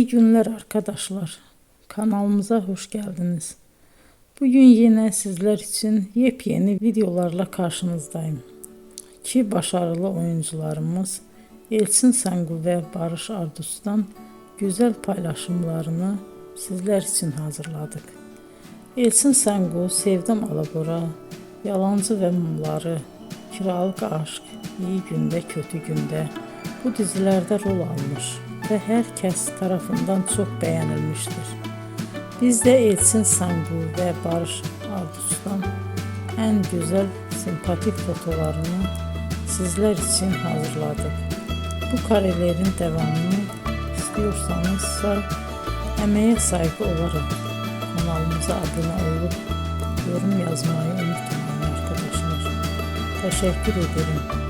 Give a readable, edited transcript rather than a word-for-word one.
İyi günler arkadaşlar. Kanalımıza hoş geldiniz. Bugün yine sizler için yepyeni videolarla karşınızdayım. İki başarılı oyuncularımız Elçin Sangu ve Barış Ardus'tan güzel paylaşımlarını sizler için hazırladık. Elçin Sangu, Sevdim Alabora, Yalancı ve Mumları, Kiralık Aşk, İyi Günde Kötü Günde bu dizilerde rol almış ve herkes tarafından çok beğenilmiştir. Biz de Elçin Sangu ve Barış Ardus'tan en güzel sempatik fotolarını sizler için hazırladık. Bu karelerin devamını istiyorsanızsa emeğe saygı olarak kanalımıza abone olup yorum yazmayı unutmayın arkadaşlar. Teşekkür ederim.